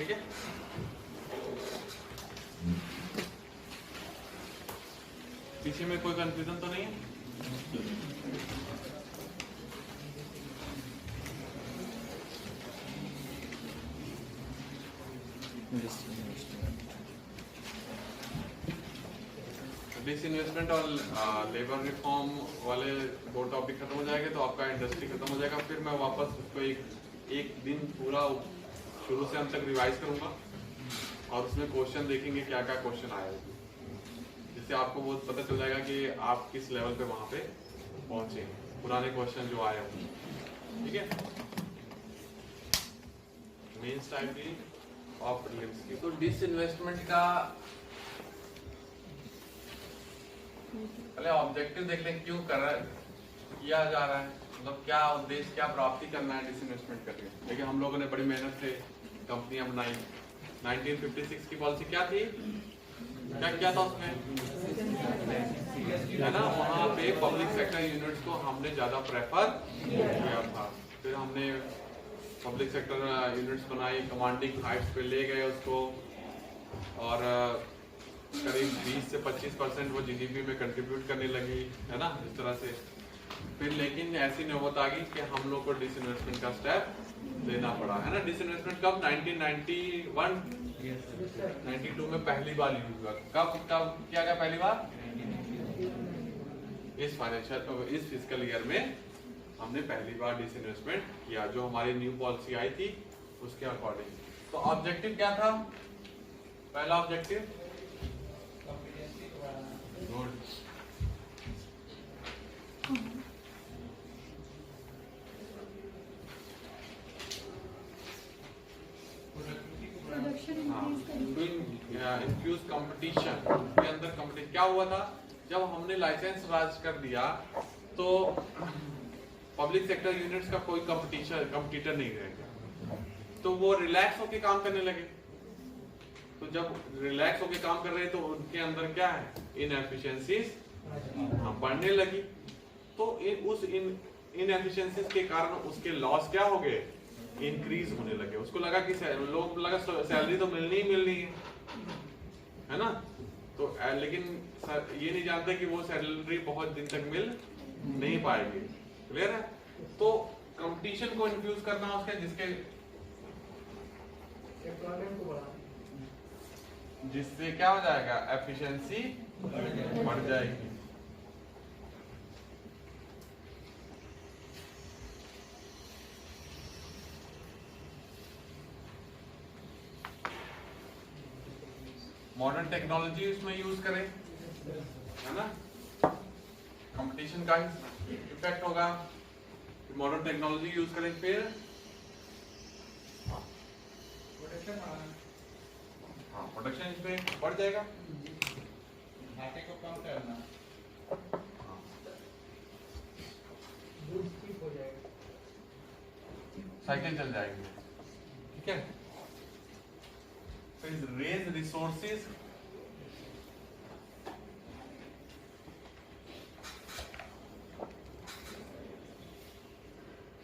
ठीक है। पीछे में कोई कंफ्यूजन तो नहीं है? डिसइन्वेस्टमेंट और लेबर रिफॉर्म वाले दो टॉपिक खत्म हो जाएंगे तो आपका इंडस्ट्री खत्म हो जाएगा। फिर मैं वापस उसको एक दिन पूरा शुरू से अंत तक रिवाइज करूंगा और उसमें क्वेश्चन देखेंगे क्या क्या क्वेश्चन आया है, जिससे आपको बहुत पता चल जाएगा कि आप किस लेवल पे वहां पे पहुंचे, पुराने क्वेश्चन जो आए होंगे। ठीक है, मेंस टाइप की और प्रीलिम्स की। तो डिसइन्वेस्टमेंट का पहले ऑब्जेक्टिव देख लें, क्यों किया जा रहा है, मतलब क्या उद्देश्य, क्या प्राप्ति करना है डिसइन्वेस्टमेंट करके। देखिए हम लोगों ने बड़ी मेहनत से कंपनियां बनाई। 1956 की पॉलिसी क्या थी, क्या किया था उसमें, है ना, वहाँ पे पब्लिक सेक्टर यूनिट्स को हमने ज्यादा प्रेफर किया था। फिर हमने पब्लिक सेक्टर यूनिट्स बनाई, कमांडिंग हाइट्स पे ले गए उसको, और करीब 20 से 25% वो जीडीपी में कंट्रीब्यूट करने लगी, है ना, इस तरह से। फिर लेकिन ऐसी नौबत आ गई कि हम लोग को डिसइन्वेस्टमेंट का स्टेप लेना पड़ा, है ना। डिसइन्वेस्टमेंट कब, 1991 92 में पहली बार यूज हुआ। कब किया गया पहली बार, इस फिस्कल ईयर में हमने पहली बार डिसइन्वेस्टमेंट किया, जो हमारी न्यू पॉलिसी आई थी उसके अकॉर्डिंग। तो ऑब्जेक्टिव क्या था, पहला ऑब्जेक्टिव, गुड, इंफ्यूज कंपटीशन के अंदर। कंपटीशन क्या हुआ था, जब हमने लाइसेंस राज कर दिया तो पब्लिक सेक्टर यूनिट्स का कोई कंपटीटर नहीं रहेगा, तो वो रिलैक्स होके काम करने लगे। तो जब रिलैक्स होके काम कर रहे हैं तो उनके अंदर क्या है, इनएफिशिएंसीज बढ़ने लगी। तो उस इनएफिशिएंसीज के कारण उसके लॉस क्या हो गए, इंक्रीज होने लगे। उसको लगा कि लोग लगा सैलरी तो मिलनी ही मिलनी है ना, तो लेकिन ये नहीं जानते कि वो सैलरी बहुत दिन तक मिल नहीं पाएगी। क्लियर है। तो कंपटीशन को इन्फ्यूज करना उसके, जिससे क्या हो जाएगा, एफिशिएंसी बढ़ जाएगी। मॉडर्न टेक्नोलॉजी उसमें यूज करें, है ना, कंपटीशन का इफेक्ट होगा, मॉडर्न टेक्नोलॉजी यूज करें। फिर प्रोडक्शन इसमें बढ़ जाएगा, घाटे को कम करना, साइकिल चल जाएगी। ठीक है, फिर रेज रिसोर्सेज,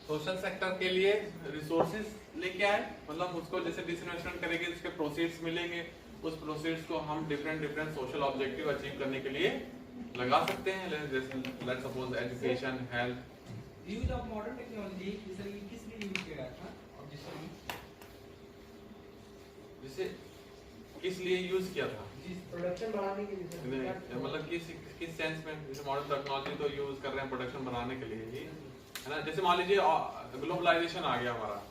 सोशल सेक्टर के लिए रिसोर्सेज लेके आए, मतलब उसको जैसे डिसइन्वेस्टमेंट करेंगे उसके प्रोसीड्स मिलेंगे, उस प्रोसीड्स को हम डिफरेंट सोशल ऑब्जेक्टिव अचीव करने के लिए लगा सकते हैं। Let's suppose education, health. Use of modern technology किस लिए यूज किया गया था, और जिसे किस लिए यूज किया था, प्रोडक्शन बढ़ाने के लिए, मतलब किस सेंस में। जैसे मॉडर्न टेक्नोलॉजी तो यूज कर रहे हैं प्रोडक्शन बढ़ाने के लिए ही, है ना। जैसे मान लीजिए ग्लोबलाइजेशन आ गया हमारा,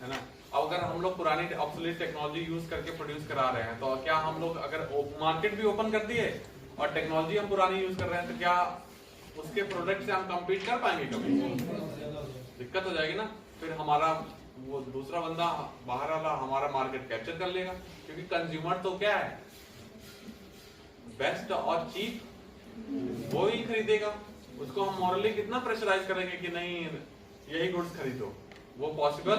है ना। अब अगर हम लोग पुरानी ऑब्सोलीट टेक्नोलॉजी यूज करके प्रोड्यूस करा रहे हैं, तो क्या हम लोग अगर मार्केट भी ओपन कर दिए और टेक्नोलॉजी हम पुरानी यूज कर रहे हैं, तो क्या उसके प्रोडक्ट से हम कम्पीट कर पाएंगे कभी, दिक्कत हो जाएगी ना। फिर हमारा वो दूसरा बंदा बाहर वाला हमारा मार्केट कैप्चर कर लेगा, क्योंकि कंज्यूमर तो क्या है, बेस्ट और चीप वो ही खरीदेगा। उसको हम मॉरली कितना प्रेशराइज करेंगे कि नहीं यही गुड्स खरीदो, वो पॉसिबल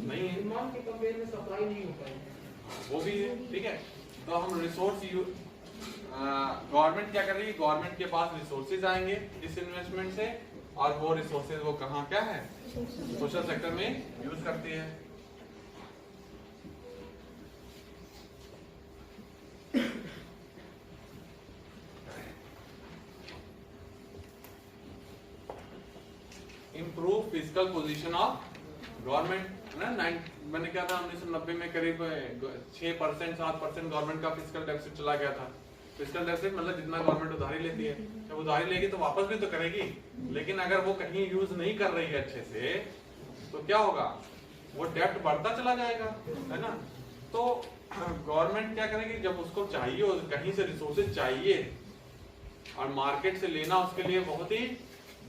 नहीं है, डिमांड के कंपेयर में सप्लाई नहीं हो पाएगी, वो भी है। ठीक है, तो हम रिसोर्स गवर्नमेंट क्या कर रही है, गवर्नमेंट के पास रिसोर्सेज आएंगे इस इन्वेस्टमेंट से, और वो रिसोर्सेज वो कहाँ क्या है, सोशल सेक्टर में यूज करती है। फिस्कल पोजीशन ऑफ गवर्नमेंट है ना। मैंने क्या था 1990 में करीब 6% 7% गवर्नमेंट का फिस्कल डेफिसिट चला गया था। फिस्कल डेफिसिट मतलब जितना गवर्नमेंट उधारी लेती है, जब उधारी लेगी तो वापस भी तो करेगी, लेकिन अगर वो कहीं यूज नहीं कर रही है अच्छे से तो क्या होगा, वो डेब्ट बढ़ता चला जाएगा, है ना। तो गवर्नमेंट क्या करेगी, जब उसको चाहिए और कहीं से रिसोर्सेज चाहिए और मार्केट से लेना उसके लिए बहुत ही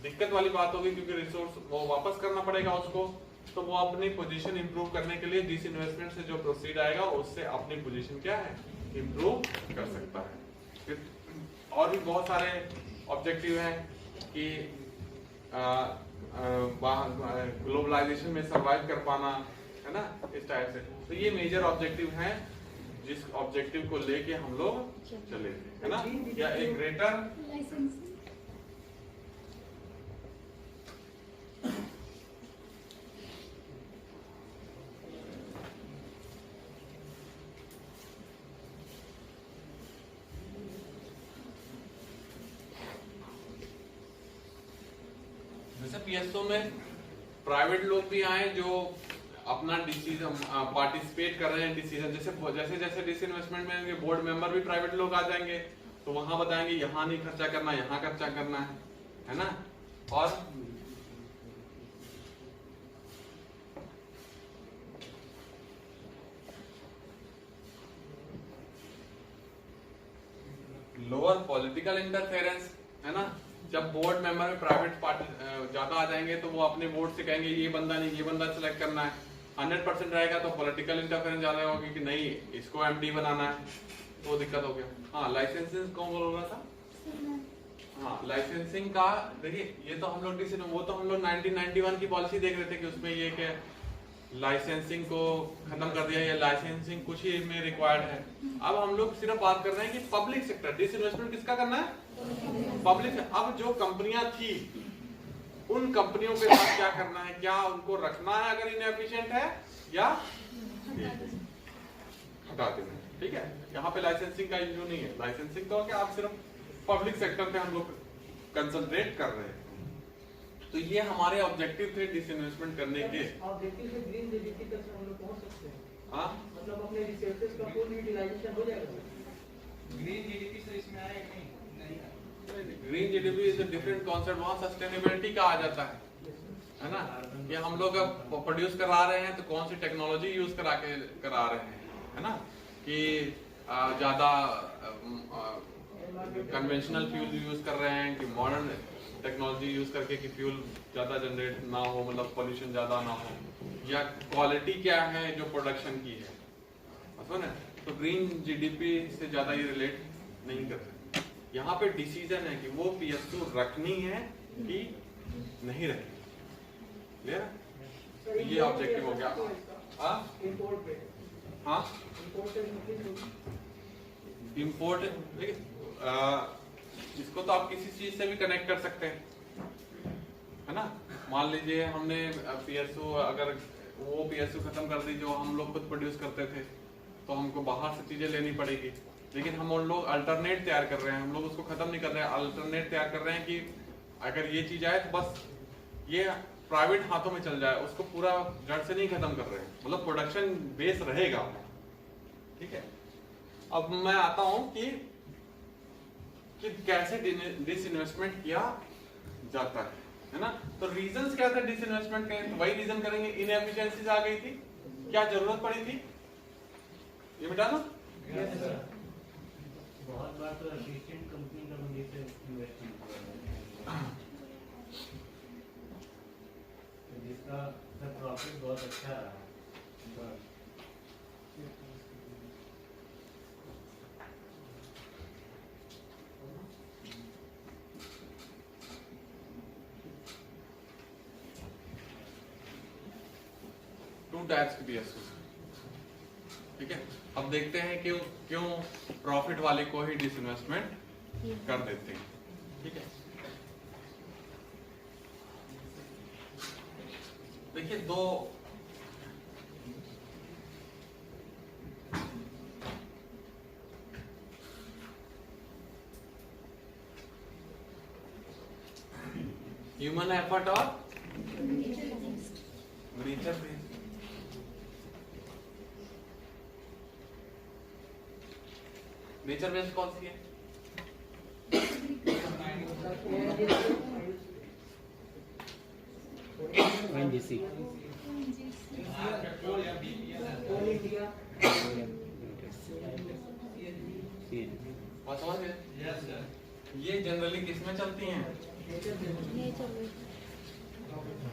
दिक्कत वाली बात होगी, क्योंकि रिसोर्स वो वापस करना पड़ेगा उसको, तो वो अपनी पोजीशन इंप्रूव करने के लिए डिसइन्वेस्टमेंट से जो प्रोसीड आएगा उससे अपनी पोजीशन क्या है, इंप्रूव कर सकता है। फिर और भी बहुत सारे ऑब्जेक्टिव हैं कि ग्लोबलाइजेशन में सर्वाइव कर पाना, है ना, इस टाइप से। तो ये मेजर ऑब्जेक्टिव हैं जिस ऑब्जेक्टिव को लेके हम लोग चले थे, है ना। या एक ग्रेटर जैसे पीएसओ में प्राइवेट लोग भी आए जो अपना डिसीजन पार्टिसिपेट कर रहे हैं डिसीजन, जैसे जैसे डिसइन्वेस्टमेंट में बोर्ड मेंबर भी प्राइवेट लोग आ जाएंगे तो वहां बताएंगे यहाँ नहीं खर्चा करना, यहाँ खर्चा करना है ना। और लोअर पॉलिटिकल इंटरफेरेंस, है ना। जब बोर्ड मेंबर में प्राइवेट पार्टी ज्यादा आ जाएंगे तो वो अपने बोर्ड से कहेंगे ये बंदा नहीं, ये बंदा सिलेक्ट करना है। 100% रहेगा तो पॉलिटिकल इंटरफेरेंस ज्यादा होगी कि नहीं इसको एमडी बनाना है, तो दिक्कत हो गया। हाँ, लाइसेंसिंग कौन बोल रहा था? हाँ, लाइसेंसिंग का देखिए, ये तो हम लोग वो तो हम लोग 1991 की पॉलिसी देख रहे थे कि उसमें ये क्या लाइसेंसिंग को खत्म कर दिया, या लाइसेंसिंग कुछ ही में रिक्वायर्ड है। अब हम लोग सिर्फ बात कर रहे हैं कि पब्लिक सेक्टर डिसइन्वेस्टमेंट किसका करना है, पब्लिक। अब जो कंपनियां थी उन कंपनियों के साथ क्या करना है, क्या उनको रखना है अगर इनएफिशिएंट है, या हटा देना है, ठीक है। यहाँ पे लाइसेंसिंग का इशू नहीं है, लाइसेंसिंग तो क्या आप सिर्फ पब्लिक सेक्टर पे हम लोग कंसंट्रेट कर रहे हैं। तो ये हमारे ऑब्जेक्टिव थे डिसइन्वेस्टमेंट करने के। ऑब्जेक्टिव से ग्रीन जीडीपी तक हम लोग पहुंच सकते हैं। हाँ, मतलब अपने रिसोर्सेज का फुल यूटिलाइजेशन हो जाएगा। ग्रीन जीडीपी से इसमें आया कि नहीं? Green GDP is a different concept, वहाँ सस्टेनेबिलिटी का आ जाता है ना। ये हम लोग अब प्रोड्यूस करा रहे हैं तो कौन सी टेक्नोलॉजी यूज करा रहे हैं, है ना, कि ज्यादा कन्वेंशनल फ्यूल यूज कर रहे हैं कि मॉडर्न टेक्नोलॉजी यूज करके कि फ्यूल ज्यादा जनरेट ना हो, मतलब पॉल्यूशन ज्यादा ना हो, या क्वालिटी क्या है जो प्रोडक्शन की है, समझ ना। तो ग्रीन जीडीपी से ज्यादा ये रिलेट नहीं करते। यहाँ पे डिसीजन है कि वो पीएसयू रखनी है कि नहीं रखनी, क्लियर। ये ऑब्जेक्टिव हो गया। हाँ, इम्पोर्ट देखिए, इसको तो आप किसी चीज से भी कनेक्ट कर सकते हैं, है ना। मान लीजिए हमने पीएसयू, अगर वो पीएसयू खत्म कर दी जो हम लोग खुद प्रोड्यूस करते थे, तो हमको बाहर से चीजें लेनी पड़ेगी। लेकिन हम लोग अल्टरनेट तैयार कर रहे हैं, हम लोग उसको खत्म नहीं कर रहे हैं, अल्टरनेट तैयार कर रहे हैं कि अगर ये चीज आए तो बस ये प्राइवेट हाथों में चल जाए, उसको पूरा जड़ से नहीं खत्म कर रहे हैं, मतलब प्रोडक्शन बेस रहेगा, ठीक है। अब मैं आता हूं कि कैसे डिसइन्वेस्टमेंट किया जाता है ना। तो रीजंस क्या थे डिसइन्वेस्टमेंट के, तो वही रीजन करेंगे। इनएफिशिएंसीज आ गई थी, क्या जरूरत पड़ी थी ये मिटाना। बहुत बार तो असिस्टेंट कंपनी का मुझे से इन्वेस्टमेंट जिसका प्रॉफिट बहुत अच्छा रहा। टू टाइप्स की पीएसयू, ठीक है। अब देखते हैं कि क्यों प्रॉफिट वाले को ही डिसइन्वेस्टमेंट कर देते हैं, ठीक है। देखिए, दो ह्यूमन एफर्ट और नेचर बेस्ड कौन सी है? ONGC बात समझ गए? ये जनरली किस में चलती हैं?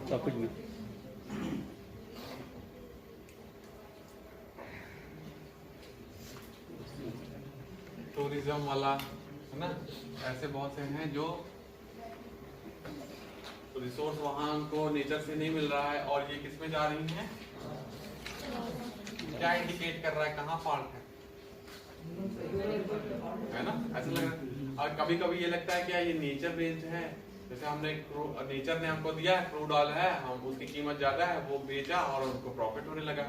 प्रॉफिट में। टूरिज्म वाला है ना, ऐसे बहुत से हैं जो रिसोर्स वहां को नेचर से नहीं मिल रहा है और ये किस में जा रही हैं? क्या इंडिकेट कर रहा है, कहाँ फॉल्ट है ना? ऐसा लग रहा है। और कभी कभी ये लगता है क्या ये नेचर बेस्ड है, जैसे हमने नेचर ने हमको दिया है क्रूड ऑयल है, हम उसकी कीमत ज्यादा है वो बेचा और उनको प्रॉफिट होने लगा,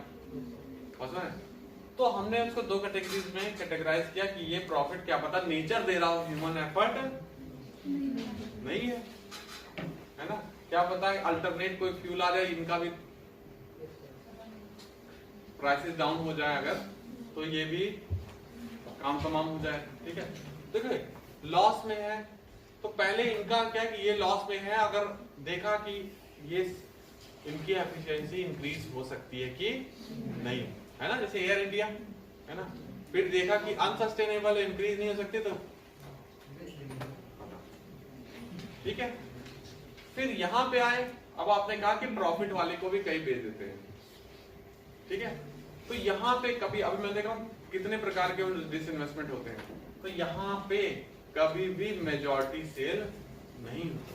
तो हमने उसको दो कैटेगरीज में कैटेगराइज किया कि ये प्रॉफिट क्या पता नेचर दे रहा हो, ह्यूमन एफर्ट नहीं है ना? क्या पता है अल्टरनेट कोई फ्यूल आ जाए, इनका भी प्राइसेस डाउन हो जाए अगर, तो ये भी काम तमाम हो जाए। ठीक है, देखो लॉस में है तो पहले इनका क्या है कि ये लॉस में है, अगर देखा कि ये इनकी एफिशिएंसी इंक्रीज हो सकती है कि नहीं, है ना, जैसे एयर इंडिया है ना, फिर देखा कि अनसस्टेनेबल इंक्रीज नहीं हो सकती तो ठीक है, फिर यहां पे आए, अब आपने कहा कि प्रॉफिट वाले को भी कई बेच देते हैं। ठीक है, तो यहां पे कभी, अभी मैं देख रहा हूं कितने प्रकार के डिसइन्वेस्टमेंट होते हैं, तो यहां पे कभी भी मेजॉरिटी सेल नहीं होती,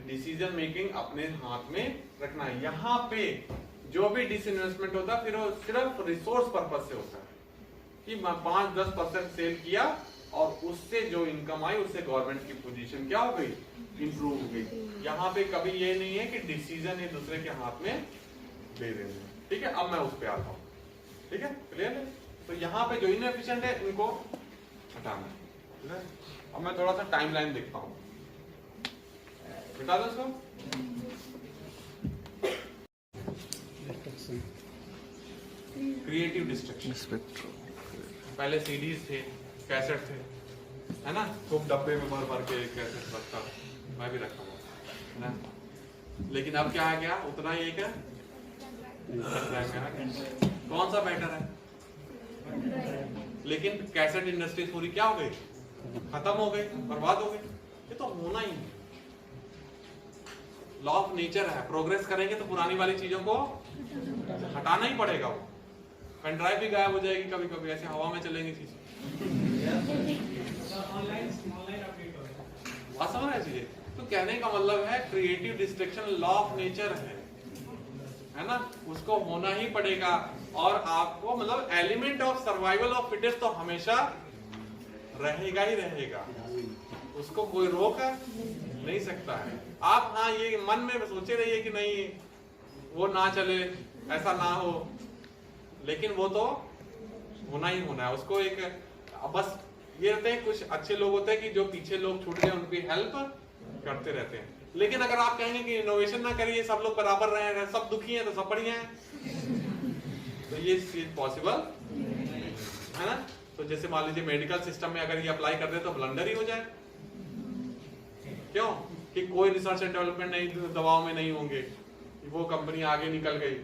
डिसीजन मेकिंग अपने हाथ में रखना है। यहां पे जो भी डिसइन्वेस्टमेंट होता है फिर वो सिर्फ रिसोर्स पर्पज से होता है कि 5-10% सेल किया और उससे जो इनकम आई उससे गवर्नमेंट की पोजीशन क्या हो गई, इंप्रूव हो गई। यहाँ पे कभी ये नहीं है कि डिसीजन एक दूसरे के हाथ में दे देंगे। ठीक है, अब मैं उस पर आता हूँ। ठीक है, क्लियर है? तो यहाँ पे जो इनएफिशिएंट है उनको हटाना है। अब मैं थोड़ा सा टाइमलाइन देखता हूँ, बता दो इसको। क्रिएटिव डिस्ट्रक्शन, पहले सीडीज थे, कैसेट थे, है ना, खूब डब्बे में भर भर के कैसेट रखता, मैं भी रखा हुआ है ना, लेकिन अब क्या आ गया, उतना ही एक है, कौन सा बेटर है? लेकिन कैसेट इंडस्ट्री पूरी क्या हो गई, खत्म हो गई, बर्बाद हो गई। ये तो होना ही है, लॉ ऑफ नेचर है, प्रोग्रेस करेंगे तो पुरानी वाली चीजों को हटाना ही पड़ेगा। वो पेन ड्राइव भी गायब हो जाएगी कभी कभी, ऐसे हवा में चलेंगी चीज, बात समझ रहे चीजें। तो कहने का मतलब है creative destruction law of nature है ना, उसको होना ही पड़ेगा। और आपको मतलब element of survival of fittest तो हमेशा रहेगा ही रहेगा, उसको कोई रोक नहीं सकता है। आप हाँ ये मन में सोचे रहिए कि नहीं वो ना चले, ऐसा ना हो, लेकिन वो तो होना ही होना है। उसको एक बस ये रहते हैं, कुछ अच्छे लोग होते हैं कि जो पीछे लोग छूट गए उनकी हेल्प करते रहते हैं। लेकिन अगर आप कहेंगे कि इनोवेशन ना करिए, सब लोग बराबर रहे, सब दुखी हैं तो सब बढ़िया हैं, तो ये चीज पॉसिबल है ना। तो जैसे मान लीजिए मेडिकल सिस्टम में अगर ये अप्लाई कर दे तो ब्लंडर ही हो जाए, क्यों कि कोई रिसर्च एंड डेवलपमेंट नहीं, दवाओं में नहीं होंगे, वो कंपनी आगे निकल गई,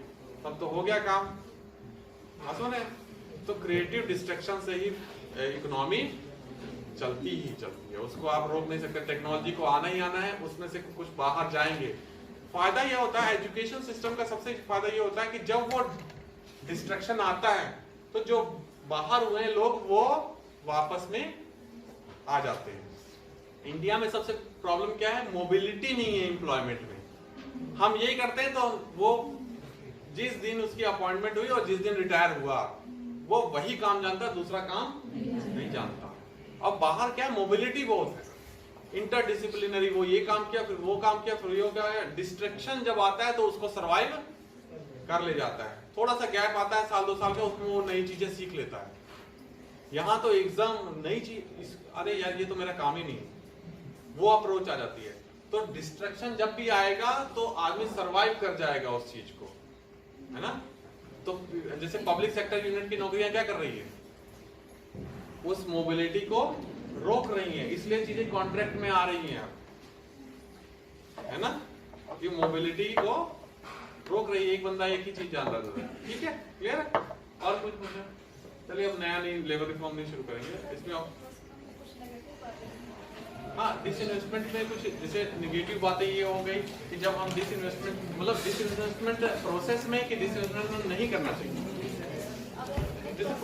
तब तो हो गया काम। सुने, तो क्रिएटिव डिस्ट्रक्शन से ही इकोनॉमी चलती ही चलती है, उसको आप रोक नहीं सकते। टेक्नोलॉजी को आना ही आना है, उसमें से कुछ बाहर जाएंगे। फायदा यह होता है एजुकेशन सिस्टम का, सबसे फायदा यह होता है कि जब वो डिस्ट्रक्शन आता है तो जो बाहर हुए लोग वो वापस में आ जाते हैं। इंडिया में सबसे प्रॉब्लम क्या है, मोबिलिटी नहीं है एम्प्लॉयमेंट में। हम यही करते हैं तो वो जिस दिन उसकी अपॉइंटमेंट हुई और जिस दिन रिटायर हुआ वो वही काम जानता है, दूसरा काम नहीं जानता। अब बाहर क्या मोबिलिटी बहुत है, इंटरडिसिप्लिनरी, वो ये काम किया फिर वो काम किया फिर वो क्या, डिस्ट्रैक्शन जब आता है तो उसको सरवाइव कर ले जाता है। थोड़ा सा गैप आता है साल 2 साल का, उसमें वो नई चीजें सीख लेता है। यहाँ तो एकदम नई चीज, अरे यार ये तो मेरा काम ही नहीं, वो अप्रोच आ जाती है। तो डिस्ट्रैक्शन जब भी आएगा तो आदमी सरवाइव कर जाएगा उस चीज को, है ना। तो जैसे पब्लिक सेक्टर यूनिट की नौकरियां क्या कर रही है, उस मोबिलिटी को रोक रही हैं, इसलिए चीजें कॉन्ट्रैक्ट में आ रही हैं, है ना, कि मोबिलिटी को रोक रही है। एक बंदा एक ही चीज जान रहा था, ठीक है, क्लियर है? और कुछ पूछना? चलिए अब नया नहीं, लेबर रिफॉर्म नहीं शुरू करेंगे इसमें। हाँ, डिसइन्वेस्टमेंट में कुछ जैसे नेगेटिव बातें ये हो गई कि जब हम डिसइन्वेस्टमेंट, मतलब डिसइन्वेस्टमेंट प्रोसेस में कि डिसइन्वेस्टमेंट नहीं करना चाहिए, जैसे